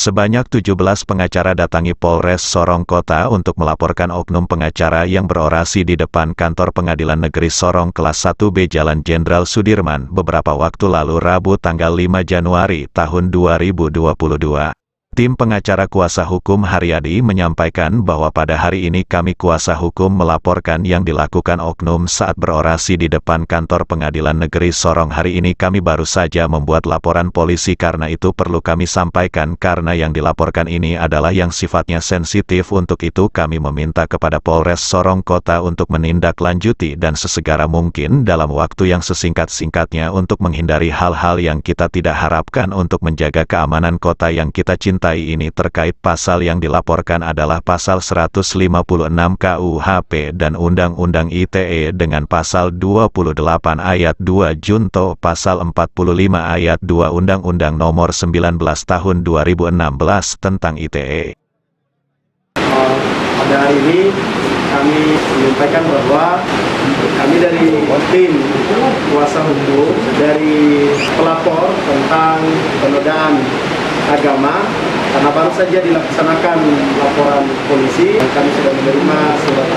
Sebanyak 17 pengacara datangi Polres Sorong Kota untuk melaporkan oknum pengacara yang berorasi di depan kantor Pengadilan Negeri Sorong kelas 1B Jalan Jenderal Sudirman beberapa waktu lalu Rabu tanggal 5 Januari tahun 2022. Tim pengacara kuasa hukum Haryadi menyampaikan bahwa pada hari ini kami kuasa hukum melaporkan yang dilakukan oknum saat berorasi di depan kantor Pengadilan Negeri Sorong. Hari ini kami baru saja membuat laporan polisi, karena itu perlu kami sampaikan karena yang dilaporkan ini adalah yang sifatnya sensitif. Untuk itu kami meminta kepada Polres Sorong Kota untuk menindaklanjuti dan sesegera mungkin dalam waktu yang sesingkat-singkatnya untuk menghindari hal-hal yang kita tidak harapkan untuk menjaga keamanan kota yang kita cintai ini. Terkait pasal yang dilaporkan adalah pasal 156 KUHP dan Undang-Undang ITE dengan pasal 28 ayat 2 junto pasal 45 ayat 2 Undang-Undang Nomor 19 Tahun 2016 tentang ITE. Pada hari ini kami menyampaikan bahwa kami dari tim kuasa hukum dari pelapor tentang penodaan agama, karena baru saja dilaksanakan laporan polisi, kami sudah menerima surat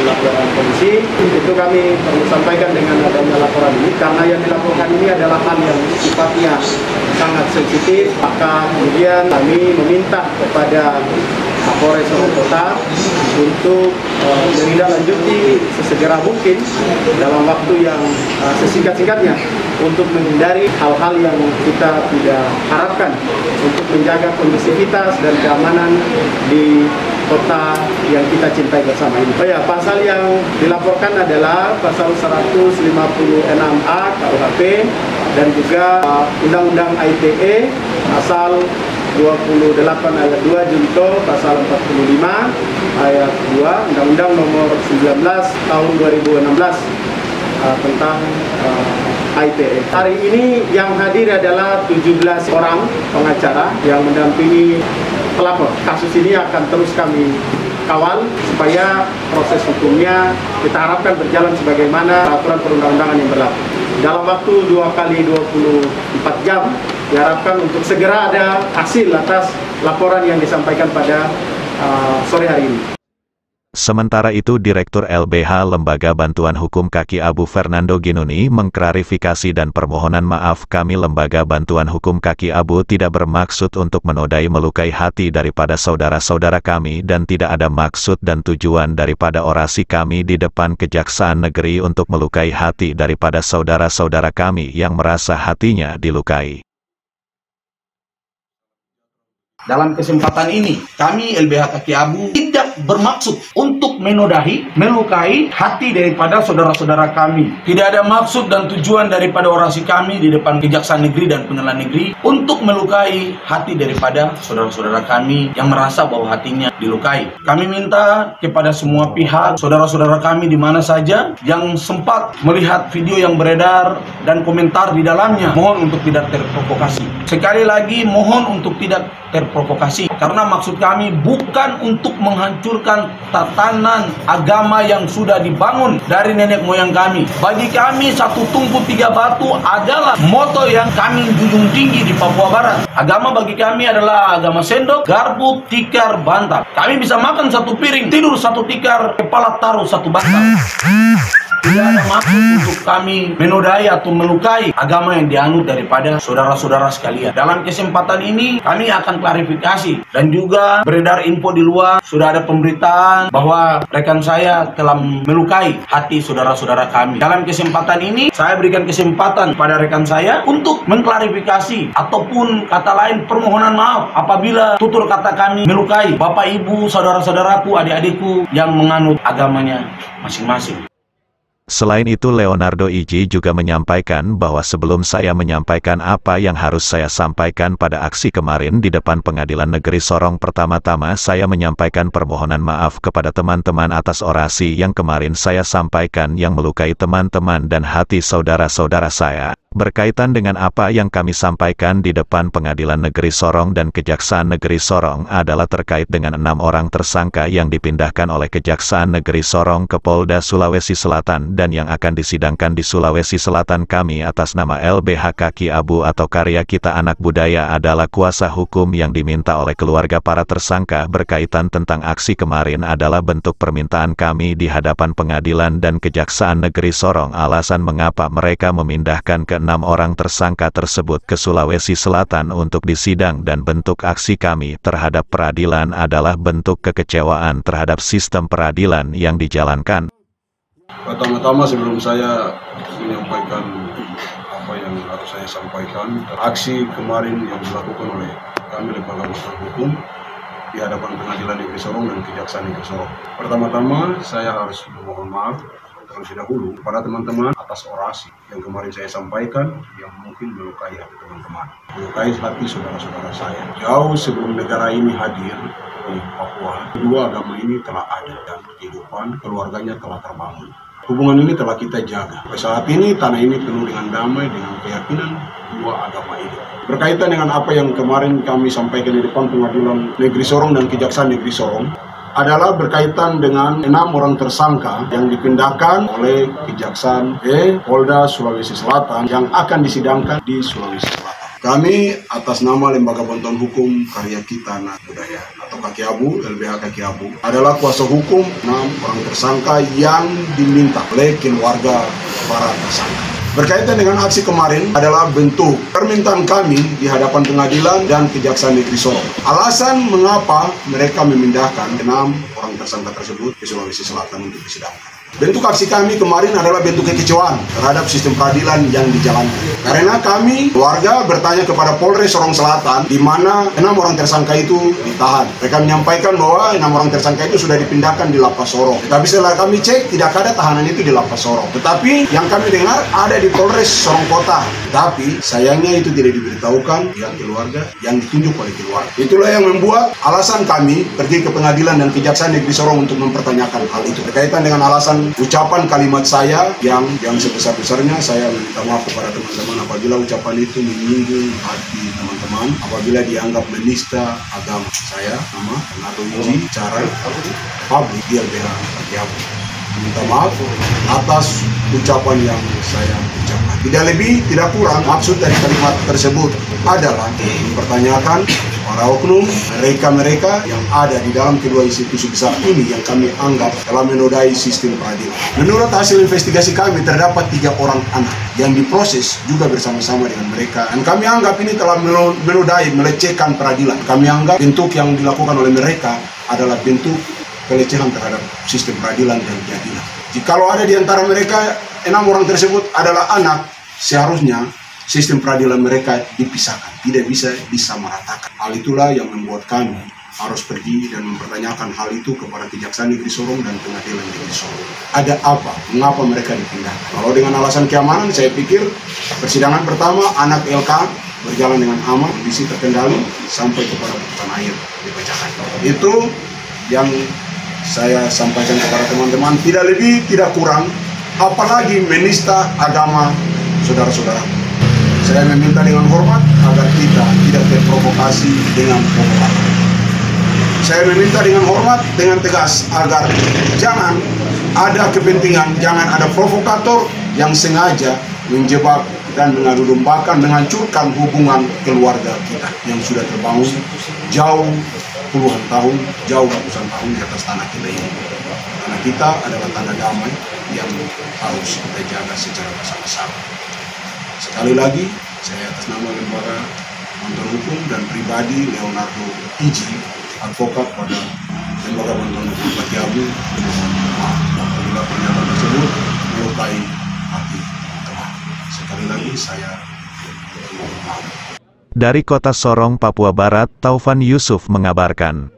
laporan polisi. Itu kami perlu sampaikan dengan adanya laporan ini, karena yang dilaporkan ini adalah hal yang sifatnya sangat sensitif. Maka kemudian kami meminta kepada Kapolres Sorong Kota untuk menindaklanjuti sesegera mungkin dalam waktu yang sesingkat-singkatnya untuk menghindari hal-hal yang kita tidak harapkan, untuk menjaga kondusivitas dan keamanan di kota yang kita cintai bersama ini. Pasal yang dilaporkan adalah pasal 156A KUHP dan juga Undang-Undang ITE pasal 28 ayat 2 junto pasal 45 ayat 2 Undang-Undang Nomor 19 Tahun 2016 tentang ITE. Hari ini yang hadir adalah 17 orang pengacara yang mendampingi pelapor. Kasus ini akan terus kami kawal supaya proses hukumnya kita harapkan berjalan sebagaimana peraturan perundang-undangan yang berlaku. Dalam waktu 2 kali 24 jam diharapkan untuk segera ada hasil atas laporan yang disampaikan pada sore hari ini. Sementara itu, Direktur LBH Lembaga Bantuan Hukum Kaki Abu Fernando Ginuni mengklarifikasi dan permohonan maaf, kami Lembaga Bantuan Hukum Kaki Abu tidak bermaksud untuk menodai melukai hati daripada saudara-saudara kami dan tidak ada maksud dan tujuan daripada orasi kami di depan Kejaksaan Negeri untuk melukai hati daripada saudara-saudara kami yang merasa hatinya dilukai. Dalam kesempatan ini, kami LBH Kaki Abu tidak bermaksud untuk menodai, melukai hati daripada saudara-saudara kami. Tidak ada maksud dan tujuan daripada orasi kami di depan Kejaksaan Negeri dan Pengadilan Negeri untuk melukai hati daripada saudara-saudara kami yang merasa bahwa hatinya dilukai. Kami minta kepada semua pihak, saudara-saudara kami di mana saja yang sempat melihat video yang beredar dan komentar di dalamnya, mohon untuk tidak terprovokasi. Sekali lagi, mohon untuk tidak terprovokasi, karena maksud kami bukan untuk menghancurkan tatanan agama yang sudah dibangun dari nenek moyang kami. Bagi kami, satu tungku tiga batu adalah moto yang kami junjung tinggi di Papua Barat. Agama bagi kami adalah agama sendok, garpu, tikar, bantal. Kami bisa makan satu piring, tidur satu tikar, kepala taruh satu bantal. Tidak ada maksud untuk kami menodai atau melukai agama yang dianut daripada saudara-saudara sekalian. Dalam kesempatan ini kami akan klarifikasi dan juga beredar info di luar, sudah ada pemberitaan bahwa rekan saya telah melukai hati saudara-saudara kami. Dalam kesempatan ini saya berikan kesempatan pada rekan saya untuk mengklarifikasi ataupun kata lain permohonan maaf apabila tutur kata kami melukai bapak ibu, saudara-saudaraku, adik-adikku yang menganut agamanya masing-masing. Selain itu, Leonardo Iji juga menyampaikan bahwa sebelum saya menyampaikan apa yang harus saya sampaikan pada aksi kemarin di depan Pengadilan Negeri Sorong, pertama-tama saya menyampaikan permohonan maaf kepada teman-teman atas orasi yang kemarin saya sampaikan yang melukai teman-teman dan hati saudara-saudara saya. Berkaitan dengan apa yang kami sampaikan di depan Pengadilan Negeri Sorong dan Kejaksaan Negeri Sorong adalah terkait dengan 6 orang tersangka yang dipindahkan oleh Kejaksaan Negeri Sorong ke Polda Sulawesi Selatan dan yang akan disidangkan di Sulawesi Selatan. Kami atas nama LBH Kaki Abu atau Karya Kita Anak Budaya adalah kuasa hukum yang diminta oleh keluarga para tersangka berkaitan tentang aksi kemarin adalah bentuk permintaan kami di hadapan pengadilan dan Kejaksaan Negeri Sorong alasan mengapa mereka memindahkan ke 6 orang tersangka tersebut ke Sulawesi Selatan untuk disidang dan bentuk aksi kami terhadap peradilan adalah bentuk kekecewaan terhadap sistem peradilan yang dijalankan. Pertama-tama sebelum saya menyampaikan apa yang harus saya sampaikan, aksi kemarin yang dilakukan oleh kami lembaga bantuan hukum di hadapan Pengadilan Negeri Sorong dan Kejaksaan Negeri Sorong. Pertama-tama saya harus memohon maaf terlebih dahulu kepada teman-teman atas orasi yang kemarin saya sampaikan yang mungkin melukai hati teman-teman, melukai hati saudara-saudara saya. Jauh sebelum negara ini hadir di Papua, kedua agama ini telah ada dan kehidupan keluarganya telah terbangun. Hubungan ini telah kita jaga. Sampai saat ini tanah ini penuh dengan damai dengan keyakinan dua agama ini. Berkaitan dengan apa yang kemarin kami sampaikan di depan Pengadilan Negeri Sorong dan Kejaksaan Negeri Sorong adalah berkaitan dengan 6 orang tersangka yang dipindahkan oleh Kejaksaan Polda Sulawesi Selatan yang akan disidangkan di Sulawesi Selatan. Kami atas nama Lembaga Bantuan Hukum Karya Kita Anak Budaya atau Kaki Abu, LBH Kaki Abu, adalah kuasa hukum 6 orang tersangka yang diminta oleh keluarga para tersangka. Berkaitan dengan aksi kemarin adalah bentuk permintaan kami di hadapan pengadilan dan Kejaksaan Negeri Sorong. Alasan mengapa mereka memindahkan 6 orang tersangka tersebut ke Sulawesi Selatan untuk disidangkan. Bentuk aksi kami kemarin adalah bentuk kekecewaan terhadap sistem peradilan yang dijalankan. Karena kami, keluarga, bertanya kepada Polres Sorong Selatan di mana 6 orang tersangka itu ditahan. Mereka menyampaikan bahwa 6 orang tersangka itu sudah dipindahkan di Lapas Sorong. Tetapi setelah kami cek, tidak ada tahanan itu di Lapas Sorong. Tetapi yang kami dengar ada di Polres Sorong Kota. Tetapi sayangnya itu tidak diberitahukan pihak keluarga yang ditunjuk oleh keluarga. Itulah yang membuat alasan kami pergi ke pengadilan dan Kejaksaan Negeri Sorong untuk mempertanyakan hal itu. Berkaitan dengan alasan ucapan kalimat saya yang sebesar-besarnya saya minta maaf kepada teman-teman apabila ucapan itu menyinggung hati teman-teman, apabila dianggap menista agama saya, nama atau uji cara publik di LBH Kaki Abu. Minta maaf atas ucapan yang saya ucapkan. Tidak lebih, tidak kurang, maksud dari kalimat tersebut adalah mempertanyakan para oknum, mereka-mereka yang ada di dalam kedua institusi besar ini yang kami anggap telah menodai sistem peradilan. Menurut hasil investigasi kami, terdapat 3 orang anak yang diproses juga bersama-sama dengan mereka. Dan kami anggap ini telah menodai, melecehkan peradilan. Kami anggap bentuk yang dilakukan oleh mereka adalah bentuk pelecehan terhadap sistem peradilan dan keadilan. Jikalau ada di antara mereka 6 orang tersebut adalah anak, seharusnya sistem peradilan mereka dipisahkan, tidak bisa disamaratakan. Hal itulah yang membuat kami harus pergi dan mempertanyakan hal itu kepada Kejaksaan Negeri Sorong dan Pengadilan Negeri Sorong. Ada apa? Mengapa mereka dipindahkan? Kalau dengan alasan keamanan, saya pikir persidangan pertama anak LK berjalan dengan aman, kondisi terkendali sampai kepada putusan akhir dibacakan. Itu yang saya sampaikan kepada teman-teman, tidak lebih, tidak kurang, apalagi menista agama saudara-saudara. Saya meminta dengan hormat agar kita tidak terprovokasi dengan provokator. Saya meminta dengan hormat, dengan tegas, agar jangan ada kepentingan, jangan ada provokator yang sengaja menjebak dan mengadu dombakan, menghancurkan hubungan keluarga kita yang sudah terbangun jauh puluhan tahun, jauh ratusan tahun di atas tanah kita ini. Tanah kita adalah tanah damai yang harus kita jaga secara bersama-sama. Sekali lagi, saya atas nama Lembaga Bantuan Hukum dan pribadi Leonardo Iji, advokat pada Lembaga Bantuan Hukum Kaki Abu, apabila pernyataan tersebut melukai hati teman. Sekali lagi saya mohon maaf. Dari Kota Sorong, Papua Barat, Taufan Yusuf mengabarkan.